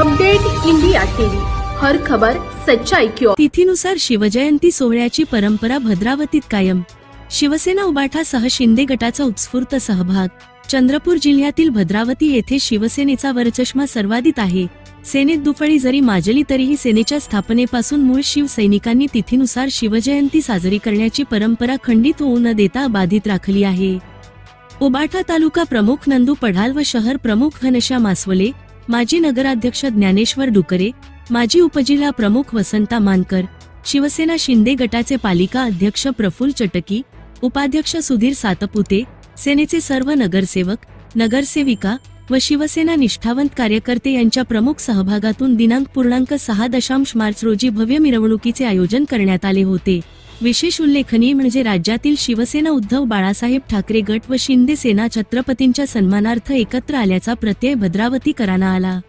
Update India TV, हर खबर सच्चाई की ओर। तिथीनुसार शिवजयंती सोहळ्याची परंपरा भद्रावतीत कायम। शिवसेना उबाठासह शिंदे गटाचा उत्स्फूर्त सहभाग। चंद्रपूर जिल्ह्यातील भद्रावती येथे शिवसेनेचा वरचष्मा सर्वाधिक आहे। सेनेत दुफळी जरी माजली तरीही सेनेच्या स्थापनेपासून मूळ शिवसैनिकांनी तिथीनुसार शिवजयंती साजरी करण्याची परंपरा खंडित होऊ न देता बाधित राखली आहे। उबाठा तालुका प्रमुख नंदू पढाल व शहर प्रमुख घनश्याम आसवले, माजी नगराध्यक्ष ज्ञानेश्वर डुकरे, माजी उपजिल्हा प्रमुख वसंता मानकर, शिवसेना शिंदे गटाचे पालिका अध्यक्ष प्रफुल्ल चटकी, उपाध्यक्ष सुधीर सातपुते, सेनेचे सर्व नगरसेवक, नगरसेविका व शिवसेना निष्ठावंत कार्यकर्ते यांच्या प्रमुख सहभागातून दिनांक 6 मार्च रोजी भव्य मिरवणुकीचे आयोजन करण्यात आले होते। विशेष उल्लेखनीय म्हणजे राज्यातील शिवसेना उद्धव बाळासाहेब ठाकरे गट व शिंदे सेना छत्रपतींच्या सन्मानार्थ एकत्र आल्याचा प्रत्यय भद्रावतीकरांना आला।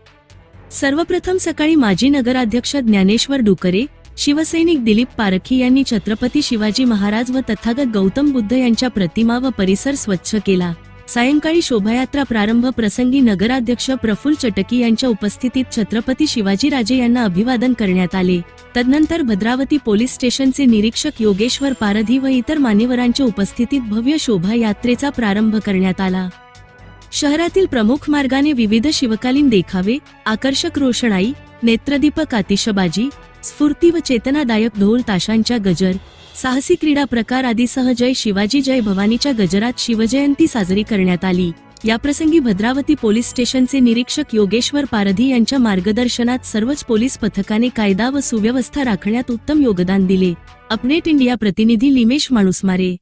सर्वप्रथम सकाळी माजी नगराध्यक्ष ज्ञानेश्वर डुकरे, शिवसैनिक दिलीप पारखी यांनी छत्रपती शिवाजी महाराज व तथागत गौतम बुद्ध यांच्या प्रतिमा व परिसर स्वच्छ केला। सायंकाळी शोभायात्रा प्रारंभ प्रसंगी नगराध्यक्ष प्रफुल्ल चटकी यांच्या उपस्थितीत छत्रपती शिवाजीराजे यांना अभिवादन करण्यात आले। तदनंतर भद्रावती पोलीस स्टेशनचे निरीक्षक योगेश्वर पारधी व इतर मान्यवरांच्या उपस्थितीत भव्य शोभायात्रेचा प्रारंभ करण्यात आला। शहरातील प्रमुख मार्गाने विविध शिवकालीन देखावे, आकर्षक रोषणाई, नेत्रदीपक आतिषबाजी, स्फूर्ती व चेतनादायक ढोल ताशांच्या गजर, साहसी क्रीडा प्रकार आदीसह जय शिवाजी जय भवानीच्या गजरात शिवजयंती साजरी करण्यात आली। याप्रसंगी भद्रावती पोलीस स्टेशनचे निरीक्षक योगेश्वर पारधी यांच्या मार्गदर्शनात सर्वच पोलीस पथकाने कायदा व सुव्यवस्था राखण्यात उत्तम योगदान दिले। अपडेट इंडिया प्रतिनिधी लिमेश माणूसमारे।